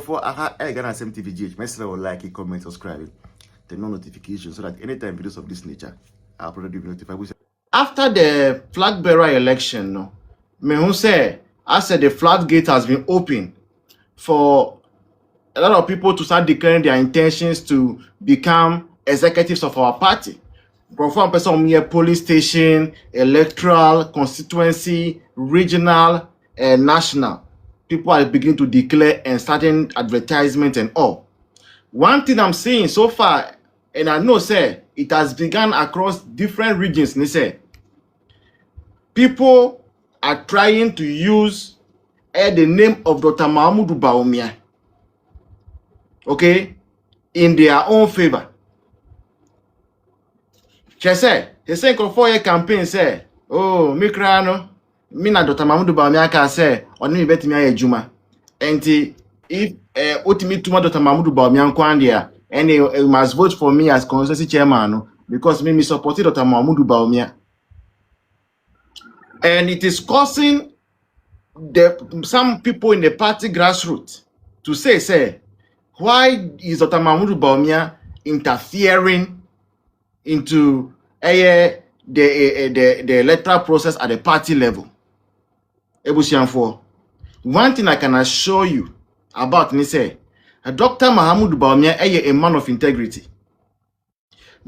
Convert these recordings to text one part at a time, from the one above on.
for I gonna send TVGH. Message or like, comment, subscribe, turn on notifications so that anytime videos of this nature, I'll probably be notified. After the flag bearer election, no, me who say I said the floodgate has been open for a lot of people to start declaring their intentions to become executives of our party. From person here, police station, electoral, constituency, regional, and national. People are beginning to declare and starting advertisement and all. One thing I'm seeing so far, and I know, say, it has begun across different regions. They say people are trying to use the name of Dr. Mahmoud Bawumia, okay, in their own favor. She say for a campaign say, oh, me krano, me na Dr. Mahmoud Bawumia ka say, oni me beti me ajuma. Enti if ultimate tuma Dr. Mahmoud Bawumia nkwandia, and you must vote for me as constituency chairman, no, because me support Dr. Mahmoud Bawumia. And it is causing some people in the party grassroots to say, why is Dr. Mahmoud Bawumia interfering into the electoral process at the party level? One thing I can assure you about me say, Dr. Mahmoud Bawumia is a man of integrity.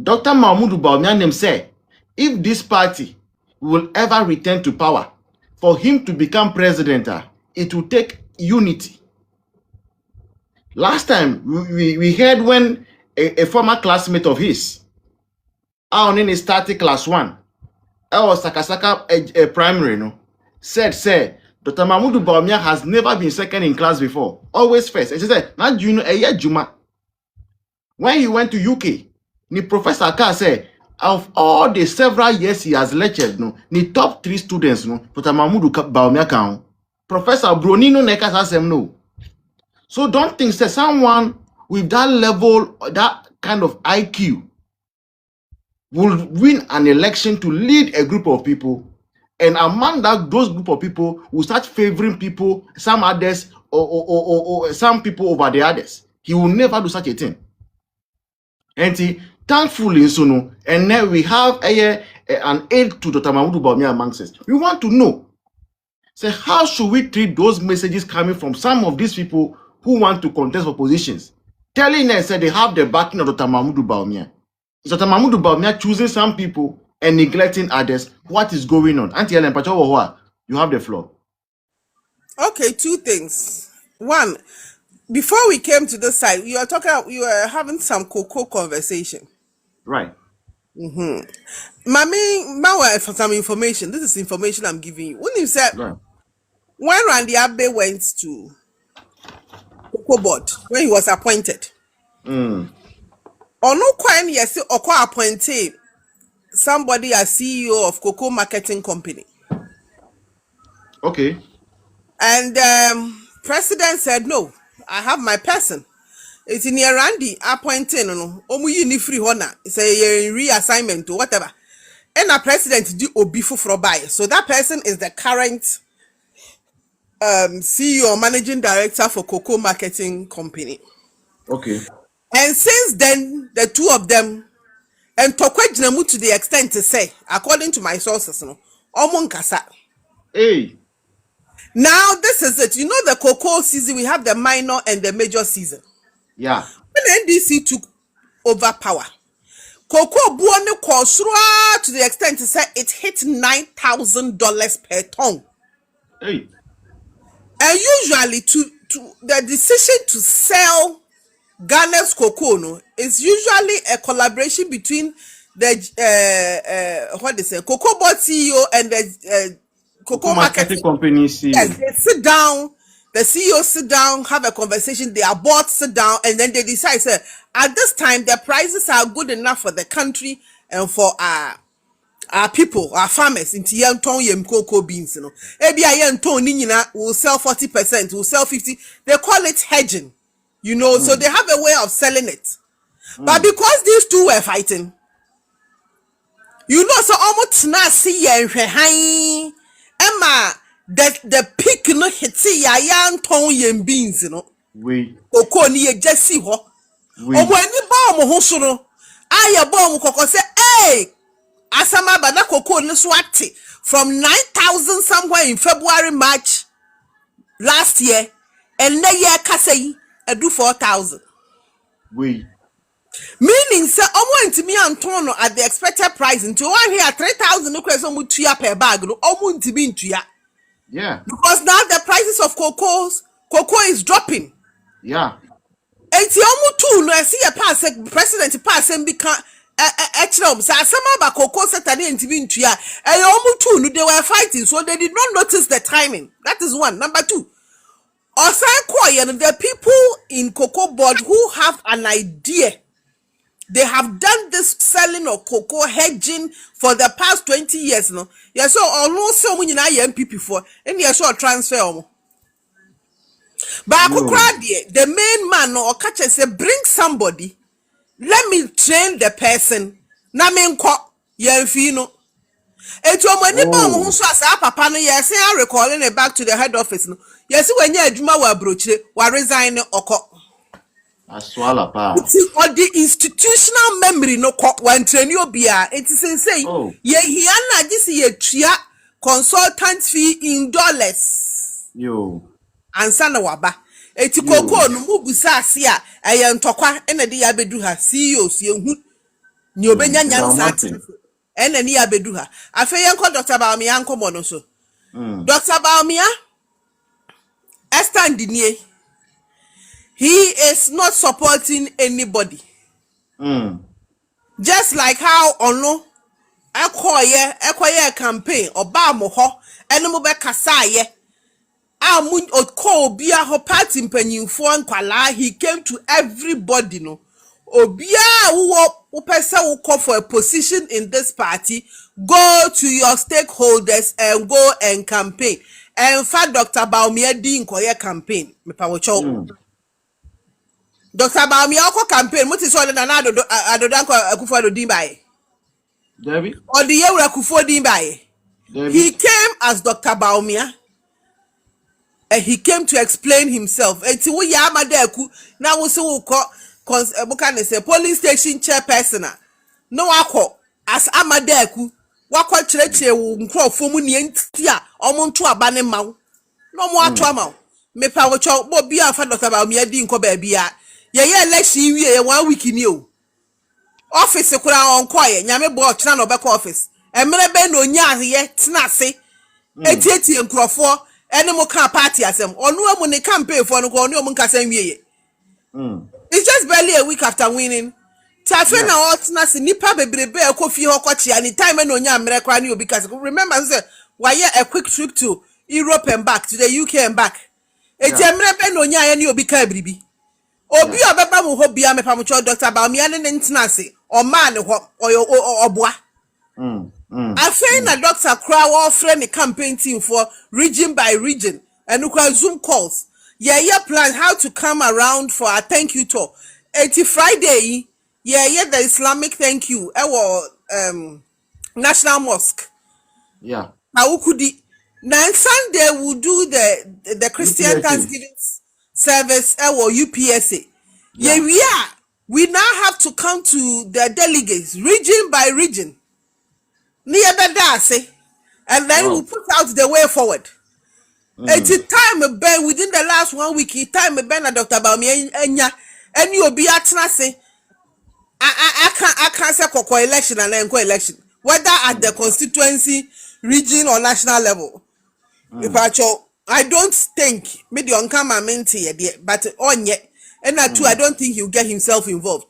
Dr. Mahmoud Bawumia name say, if this party will ever return to power, for him to become president, it will take unity. Last time we heard when a former classmate of his, in started class 1, I was Sakasaka a primary, no, said, Dr. Mahmoud Bawumia has never been second in class before, always first. And she said, now you know, Juma. When he went to UK, the professor Carr said, of all the several years he has lectured, no, the top 3 students, no, Dr. Mahmoud Bawumia can. Professor Bronino Nekas has him no. So don't think that someone with that level, that kind of IQ, will win an election to lead a group of people, and among those group of people will start favoring people, some others, or some people over the others. He will never do such a thing. And thankfully, and now we have an aid to Dr. Mahmoud Bawumia amongst us. We want to know, so how should we treat those messages coming from some of these people who want to contest for positions, telling us that they have the backing of Dr. Mahmoud Bawumia? Is Dr. Mahmoud Bawumia choosing some people and neglecting others? What is going on? Auntie Ellen Pacho, you have the floor. Okay, 2 things. One, before we came to this side, you were having some cocoa conversation. Right. Mami, for some information. This is information I'm giving you. When you said, right, when Randy Abbey went to Cocoa Board, when he was appointed, no quite yes, Oko appointed somebody as CEO of Cocoa Marketing Company. Okay. And president said, no, I have my person. It's in your Randy appointing, no, you free honor. It's a reassignment or whatever. And a president do obifu for buy. So that person is the current CEO or managing director for Cocoa Marketing Company. Okay. And since then, the 2 of them, and Tokwejinamu to the extent to say, according to my sources, no, Omonkasa. Hey. Now this is it. You know the cocoa season, we have the minor and the major season. Yeah. When NDC took over power, cocoa buone kosura to the extent to say it hit $9,000 per ton. Hey. And usually to the decision to sell Ghana's cocoa, no, is usually a collaboration between the what they say, Cocoa Board CEO and the Cocoa Marketing Company CEO. Yes, they sit down, the CEO sit down, have a conversation, their board sit down, and then they decide, say, at this time, the prices are good enough for the country and for our people, our farmers, into young ton yem cocoa beans, you know. Maybe a young ton will sell 40%, will sell 50%. They call it hedging, you know, so they have a way of selling it. But because these 2 were fighting, you know, so almost not see Emma, that the peak no hit see ya young ton yem beans, you know. We. Cocoa ni ye jesi ho. Omo ani ba omo ho so no. Aye ba omo kokko say, "Hey, asama ba na cocoa ni so ate from 9,000 somewhere in February, March last year, and na year kasa yi edu 4,000." We. Meaning say omo ntimi anton no at the expected price until one here 3,000 no kwese omo tuya per bag no omo ntimi ntuya. Yeah. Because now the prices of cocoa is dropping. Yeah. Enti omo tu no esi ye pass president pass em bika echrom say asema ba cocoa setani ntimi ntua e omo tu no they were fighting, so they did not notice the timing. That is one. Number two, the people in cocoa board who have an idea, they have done this selling of cocoa hedging for the past 20 years no. Yes, so almost so many MPP for and yes so transfer omo. But the main man no catch say bring somebody, let me train the person. Na me nko yemfi no. Etu omani ba mo so asa papa no yes I recalling it back to the head office no. Yes when ya adwuma wa brochire wa resign oko. Aswala pa. Or the institutional memory no one train you be it is say ye hia na gisi ye tua consultant fee in dollars. Yo. Ansa na waba. Eti koko no mu busa ase a eye ntokwa ena de ya bedu ha CEOs ye hu ni obenya nyansa ena ni ya bedu ha. Afa ye nko Dr. Bawumia nkomo no so. Dr. Bawumia stand nie. He is not supporting anybody. Just like how ono ekoye campaign oba mo ho ene mo be kasa ye amu okọ obi a party mpanyimfo nkwala. He came to everybody no. Obi a wo pese wo call for a position in this party, go to your stakeholders and go and campaign. And for Dr. Bawumia di nkoye campaign me pa wo cho. Dr. Bawumia oko campaign muti so na adodanko akufo din bae. Debbie? Or the year akufo din bae. He came as Dr. Bawumia. And he came to explain himself. Eti wo ya amadeku na wo se wo ko say polling station chairperson no akọ as amadeku wakọ kyerɛkyerɛ wo nkrɔfo mu ne nti a ɔmo nto aba ne mawo no mo ato ama me pa wo chọ bo bia fa Dr. Bawumia di nkɔ ba bia ye election wie ye 1 week ni o office kura on koye nyame bo ɔkyena no bɛkɔ office emere be no nya ye tena ase etietie nkrɔfo ene mo ka party asem onu amu ne campaign for no ko onu amu nkasa nwie. It's just barely a week after winning. Tafe na otna se nipa bebrebe ekofi ho kochi any time na onya amere kwa ni obi kase. Remember say why a quick trip to Europe and back, to the UK and back. Eti amere be na onya ni obi ka biribi. Obi obeba mo ho bia me pa mo cho Dr. Bawumia ne ntena se o ma ne ho oboa. I find that Dr. Crow offering a campaign team for region by region and you can Zoom calls. Yeah, plan how to come around for a thank you tour. 80 Friday, the Islamic thank you. National Mosque. Yeah. Now Sunday we'll do the Christian Thanksgiving service or UPSA. Yeah, we now have to come to the delegates region by region. And then we'll put out the way forward. It's a time ben within the last 1 week, time ben na Dr. Bawumia and you'll be at say I can't say koko election and then election, whether at the constituency, region or national level. I don't think maybe on camera but on yet and that too I don't think he'll get himself involved.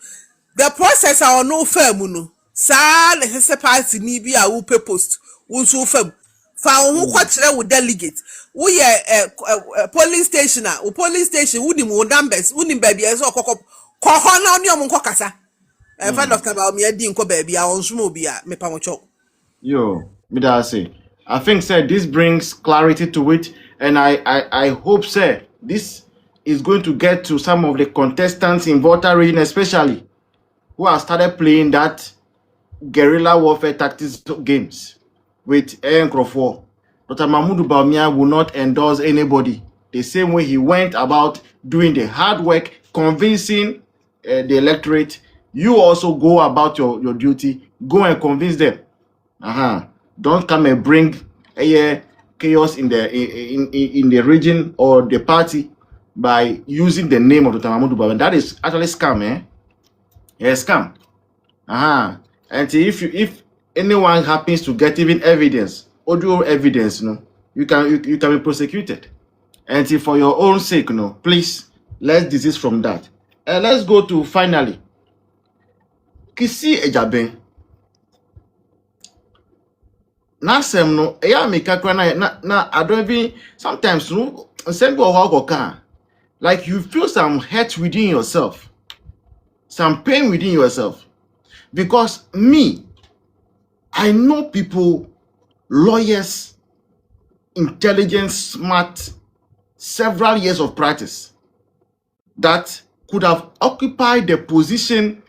The process are no firm no. Sa le hese party ni bi a wo pe post wo so fam fa wo ko kire wo delegate wo ye polling station wo ni mo numbers wo ni ba bia so ko ho na oni om ko kasa fa Dr. Bawumia di nko ba bia on so mo bia me pa mo cho yo me da say I think said this brings clarity to it, and I hope say this is going to get to some of the contestants in Volta region especially who have started playing that guerrilla warfare tactics games with Nkrofo. Dr. Mahmoud Bawumia will not endorse anybody the same way he went about doing the hard work, convincing the electorate, you also go about your duty, go and convince them. Don't come and bring chaos in the region or the party by using the name of Dr. Mahmoud Bawumia. That is actually scam, Yeah, scam. And if anyone happens to get even evidence, audio evidence, you can be prosecuted. And for your own sake, please, let's desist from that. And let's go to finally Kisi Ejaben. Nasem no eya me kakra na I don't even sometimes no like you feel some hurt within yourself, some pain within yourself, because me, I know people, lawyers, intelligent, smart, several years of practice that could have occupied the position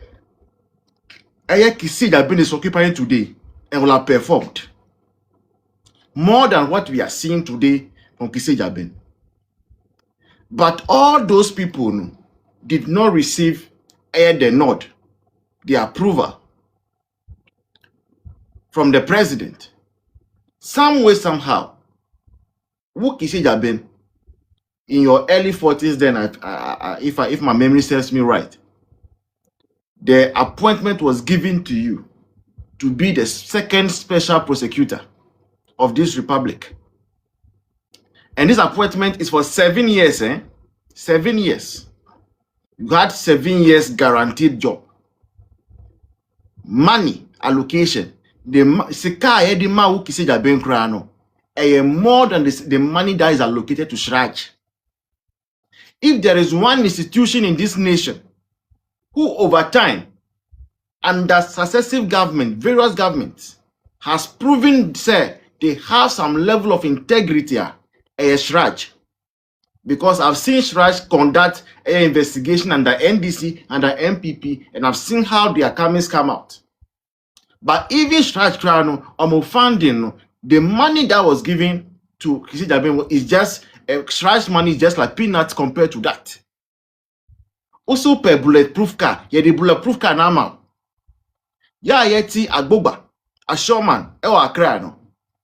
Kisi Ejaben is occupying today and will have performed more than what we are seeing today from Kisi Ejaben. But all those people did not receive the nod, the approval from the president. Some way, somehow, who Kisi Ejaben in your early 40s then, if my memory serves me right, the appointment was given to you to be the second special prosecutor of this republic. And this appointment is for 7 years, 7 years. You had 7 years guaranteed job. Money allocation. The Sika the ma who Kisi Ejaben krano. More than the money that is allocated to Sɛcrets. If there is one institution in this nation who over time, under successive government, various governments, has proven, say, they have some level of integrity, Sɛcrets. Because I've seen Sɛcrets conduct an investigation under NDC, under MPP, and I've seen how their comments come out. But even Sɛcrets funding, the money that was given to Kisi Ejaben is just Sɛcrets money is just like peanuts compared to that. Also per bulletproof car, the bulletproof car now. Yeti Agboba, a showman, Accra.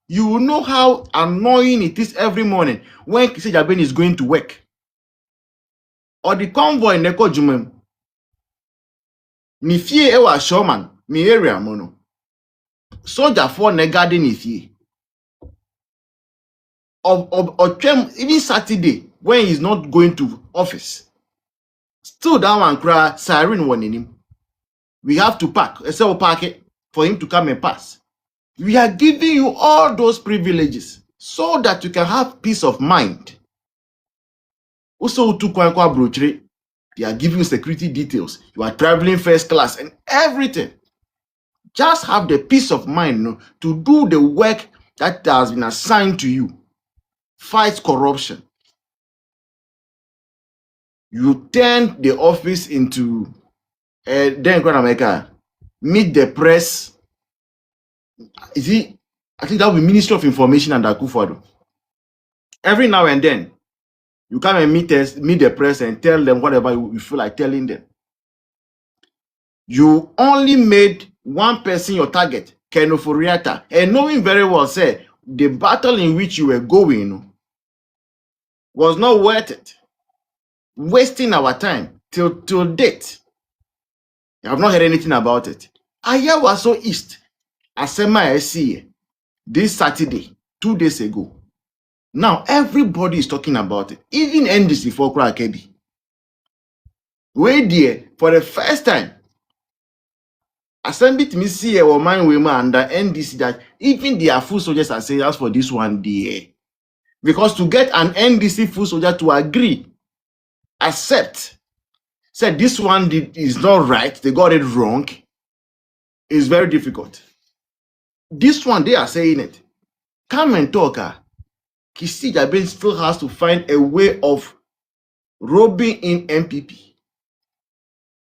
You will know how annoying it is every morning when Kisi Ejaben is going to work. Or the convoy in Neko Jumem. Ni fie ewa showman, mi area mono. Soldier for negadi ni fie. Or even Saturday, when he's not going to office. Still that one cry, siren one in him. We have to park, park it for him to come and pass. We are giving you all those privileges so that you can have peace of mind. Also, they are giving you security details. You are traveling first class and everything. Just have the peace of mind to do the work that has been assigned to you. Fight corruption. You turn the office into meet the press. I think that will be Ministry of Information and Akufo-Addo. Every now and then, you come and meet the press and tell them whatever you feel like telling them. You only made one person your target, Kenoforiata, and knowing very well, say, the battle in which you were going was not worth it. Wasting our time till date. I have not heard anything about it. Aya was so east. Asema SC this Saturday, 2 days ago. Now everybody is talking about it. Even NDC for Krakebi. Wait there for the first time. Assembly to me see a woman under NDC that even their full soldiers are saying as for this one there. Because to get an NDC full soldier to agree, accept, said this one is not right, they got it wrong, is very difficult. This one, they are saying it. Come and talk. Kisi Ejaben still has to find a way of robbing in MPP.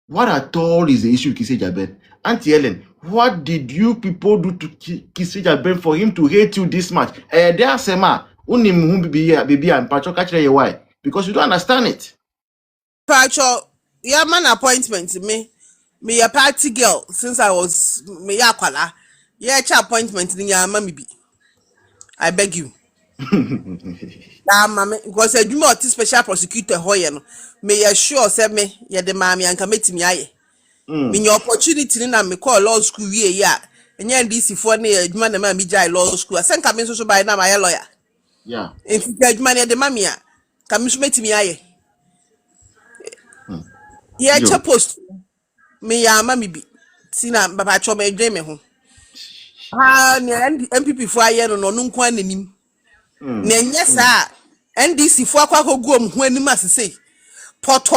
What at all is the issue with Kisi Ejaben? Auntie Ellen, what did you people do to Kisi Ejaben for him to hate you this much? There Sema, Unim who be and Pacho catch why? Because you don't understand it. Pacho, yeah, man appointment me a party girl since I was me yakwala. Yeah, appointment in your mammy be. I beg you. Mammy, because a do special prosecutor hoyen. May assure send me, yeah, the mammy and commit me. Me your opportunity na me call law school yeah. And yeah, this for near man and mammy jai law school. I send coming so by now my lawyer. Yeah. If you get money at the mammy, come meet me. Yeah, post me ya mammy be. Sina baba chome dream ho. Ah, MPP for aye no no nkwa nanim. Na enye saa NDC for akwa kogum ho anim asese. Poto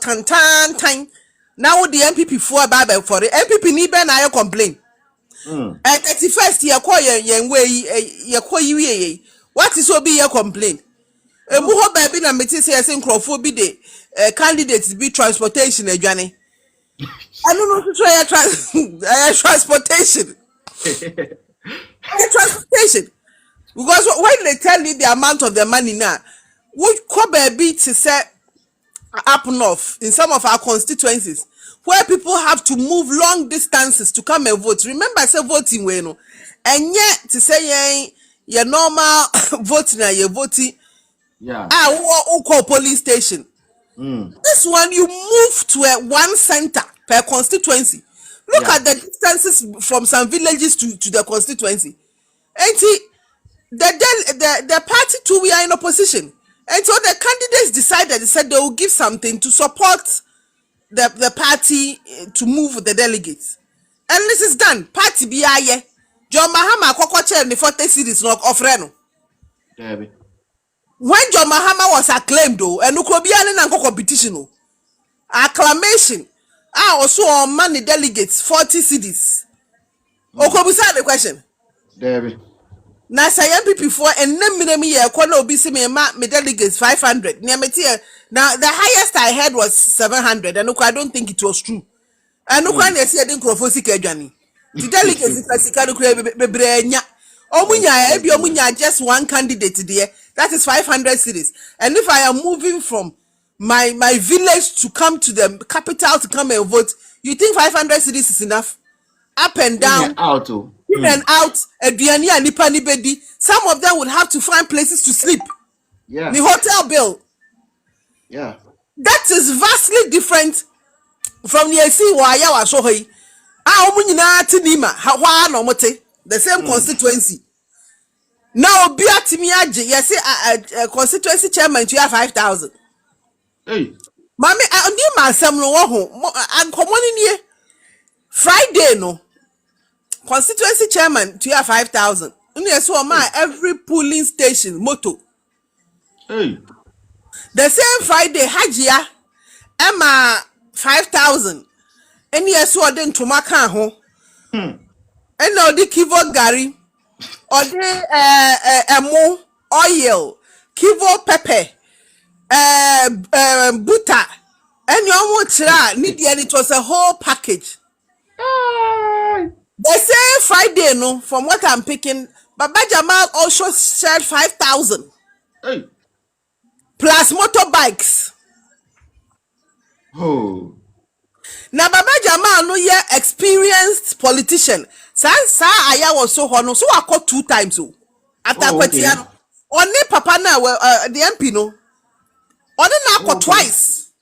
tan. Now the MPP for baba for the MPP ni be na aye complain. 31st ye call yen way ye call ye. What is obi ye complain? Ebu ho baby na meti say nkrofo bi de candidates be transportation adwane. I don't know to try transportation. Transportation. Because when they tell you the amount of the money now, we could be to say up north in some of our constituencies where people have to move long distances to come and vote. Remember, I said voting way no, and yet to say your normal voting and your voting. Yeah. Call police station. This one you move to one center per constituency. Look at the distances from some villages to the constituency. And see, the party too, we are in opposition. And so the candidates decided, they said they will give something to support the party to move the delegates. And this is done. Party BIA. John Mahama Kokoche in the 40 cities not offering. When John Mahama was acclaimed though, and Ukrobian and competition, acclamation. Also on money delegates 40 cities. Okobusa the question. Debbie. Na say MPP for and me ye kono obi se me delegates 500. Now the highest I heard was 700 and I don't think it was true. And no can say den krofo sika adwane. The delegates sika no bebrenya. Omunya just one candidate there. That is 500 cities. And if I am moving from my village to come to the capital to come and vote, you think 500 cities is enough? Up and down, in and out, some of them would have to find places to sleep. Yeah. The hotel bill. Yeah. That is vastly different from the AC where was so high. The same constituency. Now, be at me, yes, a constituency chairman, you have 5,000. Hey. Mommy, I knew myself no home. I'm commoning here. Friday, no. Constituency chairman, you have 5,000. Yes, every polling station, motto. Hey. The same Friday, Hajia, Emma 5,000. And yes, so then to my car home. And now the Kivo Gary, or the emo oil, Kivo pepper, butter, and your mocha, need it was a whole package. The same Friday, no, from what I'm picking, Baba Jamal also shared 5,000. Hey. Plus motorbikes. Oh. Now Baba Jamal no yeah experienced politician. Sa aya was so hono so I called 2 times so. After Kwetiano. Only papa na the MP no. Only na twice.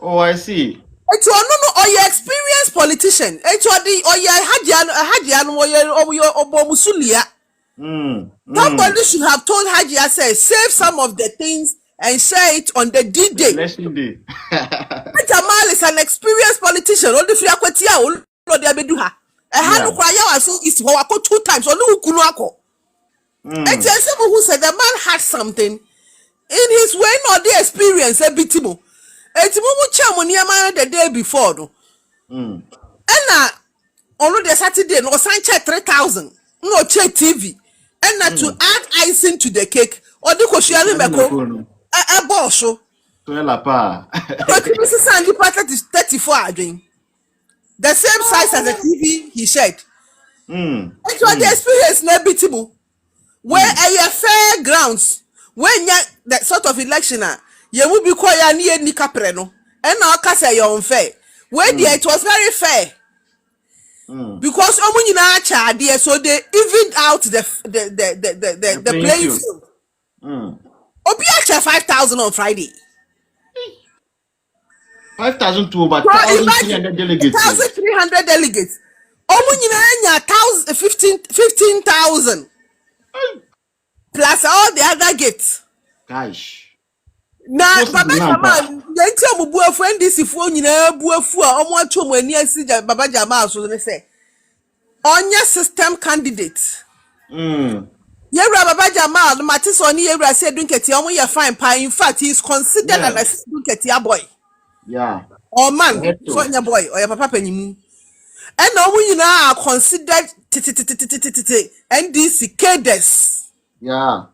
Oh, I see. It's no or your experienced politician. It's Hajian Somebody should have told Hajia say save some of the things and share it on the D-Day. Election day. Jamal is an experienced politician. Only free akwetia olo de abeduha. Hanu kwaya was so is 2 times. Only ukunu ako. And someone who said the man had something in his way, not the experience. Ebitimo. Etimumu chamu niama the day before no. And on the Saturday no sign check 3,000. No check TV. And to add icing to the cake. Or the koshiani meko. A bosso. But this is Sandy packet is 34 again. The same size as the TV he shared. It was the experience na bitimu. where a fair grounds when that sort of election you will be quite near ni capre no and now say you're unfair where it was very fair because so they evened out the playing field. Obi 5,000 on Friday. 5,000 to over 1,300 delegates. 1,300 delegates. Omu 15,000 plus all the other gates. Gosh. Na Baba Jamal, yenti omubuafu NDC fo nyina buafu a omo atwo ani asi Baba Jamal so ne say. Onye system candidate. Yewra Baba Jamal no matis oni yewra say dunketi omo ye fine pa. In fact, he is considered an dunketi boy. Yeah. Or man, so nya boy or your papa panimu. And no nyina are considered NDC cadres. Yeah.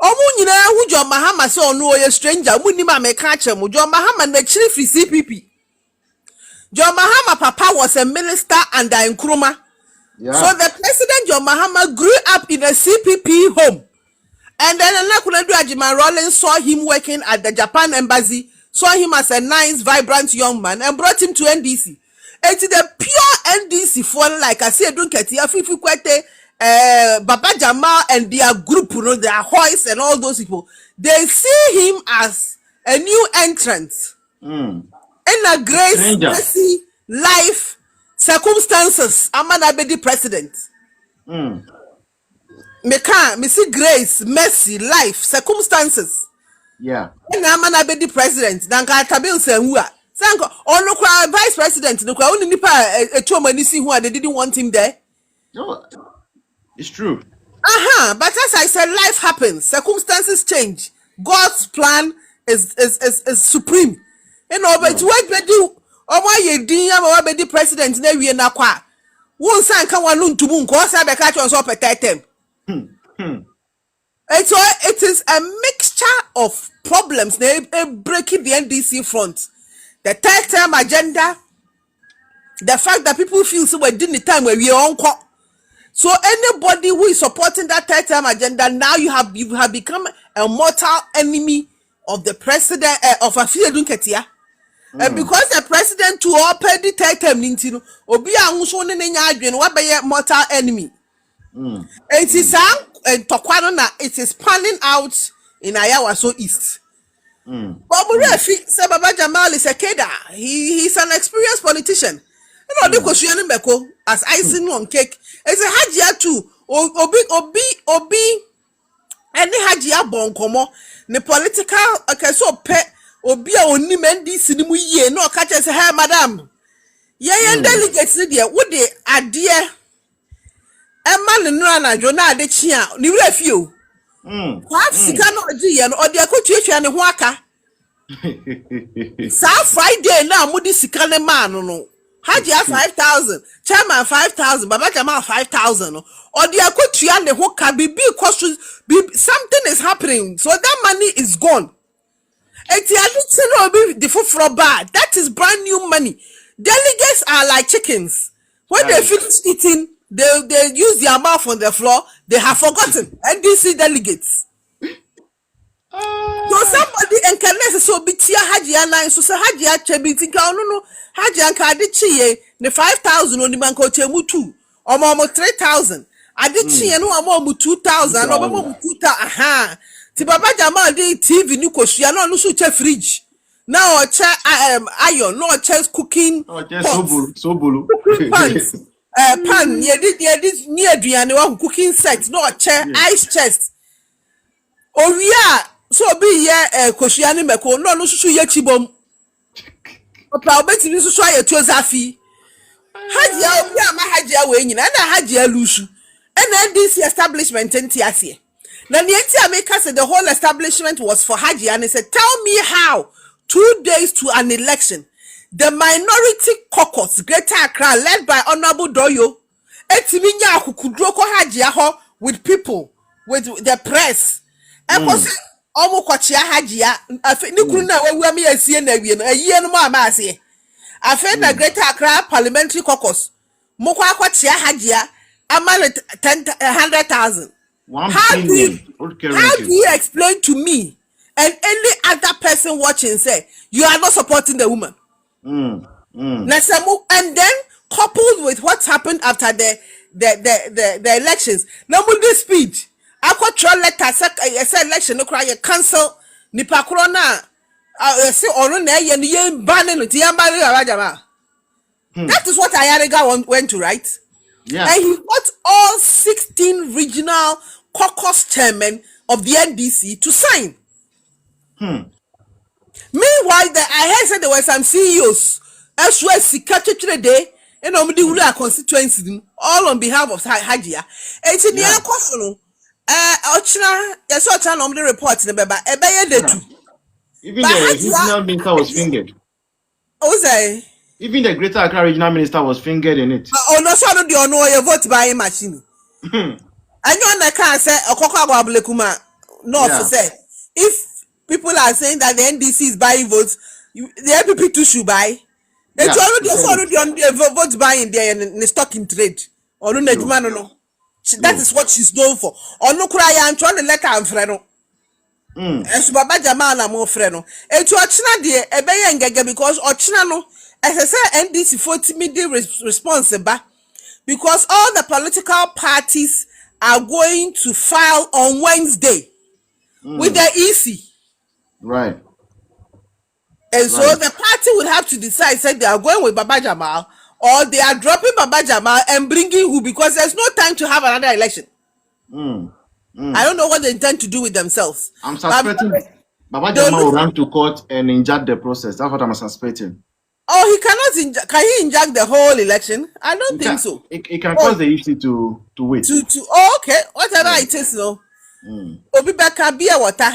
Omu nyina hu John Mahama say onu oye stranger mu ni ma me ka chemu John Mahama na chiri fi CPP. John Mahama papa was a minister under Nkrumah. Yeah. So the president John Mahama grew up in a CPP home. And then Anakunadu Ajiman Rollins saw him working at the Japan embassy, saw him as a nice, vibrant young man, and brought him to NDC. It's the pure NDC for like I said, don't get it. Baba Jamal and their group, you know, their hoist and all those people, they see him as a new entrant in a grace, mercy, life, circumstances. Aman Abedi president. Me see grace, mercy, life, circumstances. Yeah. And Aman Abedi president. Danka Tabil Senhua. Sanko, no vice president. No, only nipa a choma nisi who they didn't want him there. No, it's true. But as I said, life happens, circumstances change. God's plan is supreme. You know, but what we do, or why you didn't be president, ne we na kwa. Won san kan wanu ntubu nko sa be ka chon so petetem. So it is a mixture of problems breaking the NDC front. The third term agenda, the fact that people feel so we're doing the time where we are on call. So anybody who is supporting that third term agenda, now you have become a mortal enemy of the president of Afia Dunketia. And because the president to open the third term nintino, obi anso ne nya adwen wa be mortal enemy. It is Tokwano na it is panning out in Ayawaso East. But Murefi say Baba Jamal is a cadre. He's an experienced politician. You know, the as icing on cake. It's a hajia too. Obi. Any hajia bon komo. The political okay so pet obi a oni mendi sinimu ye no catch say hey madam. Yeah, delegates there. What they adhere. Emma no na jona de chia. Ni refi o. What sika no adi ye no odi akotwetwa ne ho aka. Sa Friday na mudi sika ne man no. Hajia 5,000, chairman 5,000, Baba Jamal 5,000. Or the akotua ne ho ka bibi something is happening. So that money is gone. That is brand new money. Delegates are like chickens. When they finish eating, they use their mouth on the floor. They have forgotten. NDC delegates. So somebody encarnates so bitia hajia nine so say hajia chebitinka no hajia nka adichie ne 5,000 oni banko chemu 2 omo 3,000 adichie no omo 2,000 omo 2,000 ti Baba Jamal dey TV ni kosua no so che fridge na o che iron no che cooking sobulu pans pan ye ni aduane wa cooking set no che ice chest Oria so be ye kosua ni meko no susu ye chibom opa obeti ni susu aye tozafi hajia obi ama hajia we nyina na hajia lusu and NDC establishment entiase na the enti make say the whole establishment was for hajia and he said tell me how 2 days to an election the minority caucus Greater Accra led by Honorable Doyo etimi nya akukudro ko hajia ho with people with the press ekose omo kwachia hajia afi ni kunu na wewu am yasie na wie no ayie no ma ase afi na Greater Accra parliamentary caucus mo kwa kwachia hajia ama 100,000 1 How do you billion. explain to me and any other person watching say you are not supporting the woman? And then coupled with what happened after the elections, now with this speech, I could try letter say election no cry cancel nipa corona say or na ye banning it That is what Ayariga went to write. Yeah. And he got all 16 regional caucus chairmen of the NDC to sign. Meanwhile, I heard said there were some CEOs, as well as Sɛcrets day, and nobody will have constituency, all on behalf of Hajia. And in the other question, Ochina, yes, what I normally report in the Baba, a bayer two. Even the regional minister was fingered. Oh, say. Even the Greater Accra regional minister was fingered in it. Oh, no, so I don't know your vote buying machine. I know I can't say a cocoa blekuma. No, for say if people are saying that the NDC is buying votes, the MPP too should buy. It's already on the vote buying there in the stock in trade. Or no, that is what she's known for. Or no cry, I'm trying to let her friend. And Baba Jamana more friend. And to Ochina dear, a bay because Ochina no, as I said, NDC 40 million responsible. Because all the political parties are going to file on Wednesday with the EC. Right. And so the party would have to decide, say they are going with Baba Jamal or they are dropping Baba Jamal and bringing who, because there's no time to have another election. I don't know what they intend to do with themselves. I'm suspecting Baba Jamal will run to court and inject the process. That's what I'm suspecting. Oh, he cannot can he inject the whole election? I don't think so. It can cause the EC to wait. Okay, whatever it is, no. Obibeka be a water.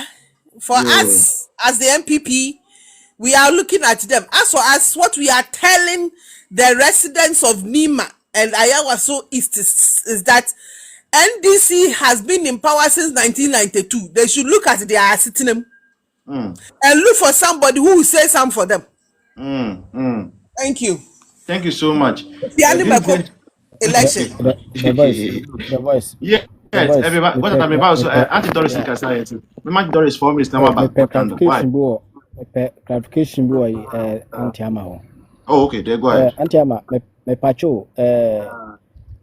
For us as the MPP, we are looking at them. As for us, what we are telling the residents of Nima and Ayawaso East is that NDC has been in power since 1992. They should look at their sitting them and look for somebody who will say something for them. Thank you. Thank you so much. The election. The voice. Yeah. Yes, everybody. What I'm about so anti-Doris in society. My Doris 4 minutes now about clarification boy anti-ama. Oh, okay, there go ahead. Anti-ama me pacho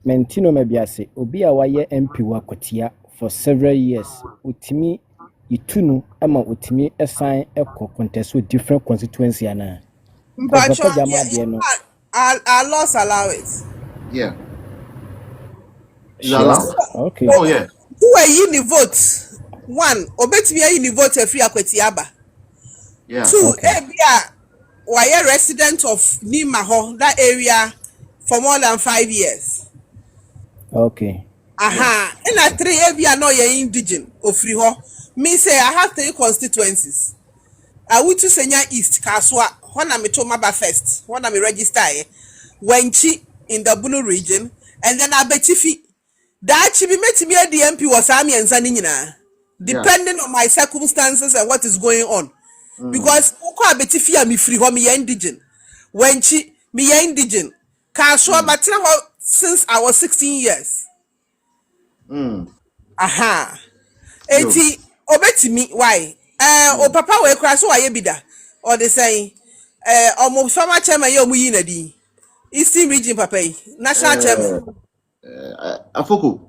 mentino me biase obi a waye MP wa Kotia for several years. Utimi itunu ama utimi assign eko contest with different constituency ana. But our laws allow it. Yeah. Sure. Okay. Oh yeah. Who are you in the vote? One, obetimi in the vote free akwetiaba. Yeah. Two, Ebia were resident of Nimaho, that area, for more than 5 years. Okay. And at 3, Ebia no ye indigene of Friho. Me say I have 3 constituencies. I went to Senya East, Kaswa, when I'm to Maba first, when I'm register, Wenchi in the Bunu region, and then Abetifi. That should be made to me at the MP was Ami and Sanina, depending on my circumstances and what is going on. Because Uko Abetifia me free home me indigene. Wenchi me indigene. Kaswa Batina since I was 16 years. Eti obetimi why? O papa we kra so aye bida. Or they say omo former chairman ye omu yi na di. Eastern region papa yi, national chairman. Afoko.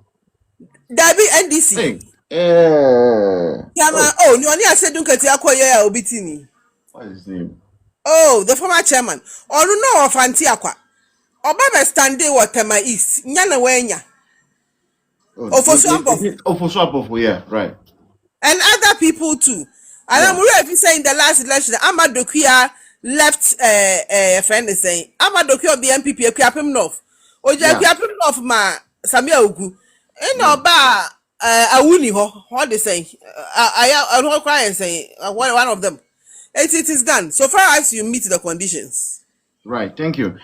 Dabi NDC. Chairman, ni oni ase dunkati akoye ya obitini. What is his name? Oh, the former chairman. Oru no of anti akwa. Obaba stande Waterma East. Nyana wenya. Ofosuapo, yeah, right. And other people too. And I'm really saying the last election, Amadokia left friend is saying Amadokia of the MPP Kwapim North. Oja Kwapim North ma Samia Ugu. Ba awuni ho, what they say? I don't cry and say one of them. It is done. So far as you meet the conditions. Right, thank you.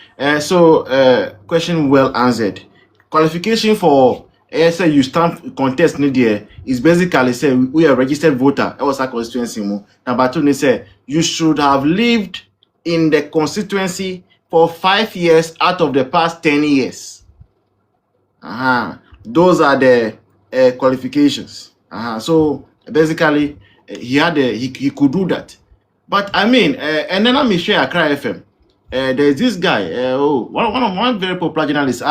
Question well answered. Qualification for say you stand contest there is basically say we are a registered voter. That was a constituency. Number 2, they say you should have lived in the constituency for 5 years out of the past 10 years. Those are the qualifications. So basically, he could do that. But I mean, and then I'm share Accra FM. There's this guy. One very popular journalist.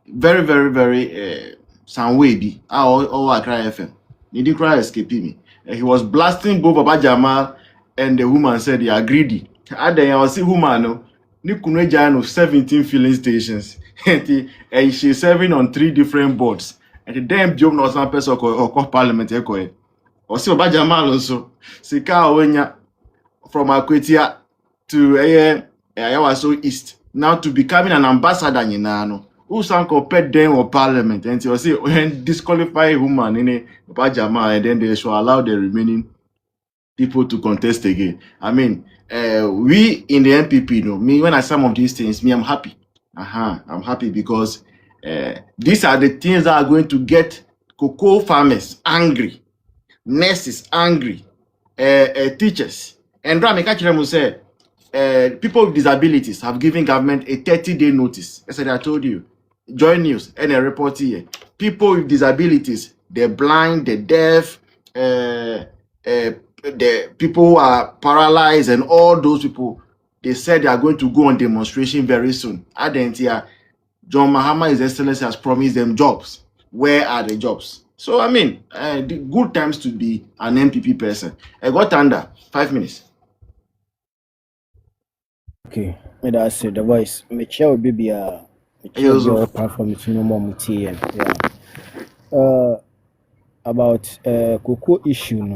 Very very very Sanwebi. Or Accra FM. He did cry escape me. He was blasting both Baba Jamal and the woman said they are greedy. Then I was see woman no. Ni kunwe 17 filling stations. And she's serving on 3 different boards. And the damn job no some person or parliament eko. Or see Baba Jamal also. Sika Owenya from Akwetia to Ayawaso East. Now to becoming an ambassador in Nano. Who sang compared them or parliament and so say when disqualify woman in a Jamal and then they should allow the remaining people to contest again. I mean, we in the MPP, me when I some of these things, I'm happy. I'm happy because these are the things that are going to get cocoa farmers angry, nurses angry, teachers. And Rami Kachiremu said, people with disabilities have given government a 30-day notice. I said, I told you. Join news and a report here. People with disabilities, the blind, the deaf, the people who are paralyzed, and all those people, they said they are going to go on demonstration very soon. John Mahama, His Excellency, has promised them jobs. Where are the jobs? So, I mean, the good times to be an MPP person. I got under 5 minutes. Okay, that's the voice. Michelle baby your platform to no more muti. Yeah. About cocoa issue.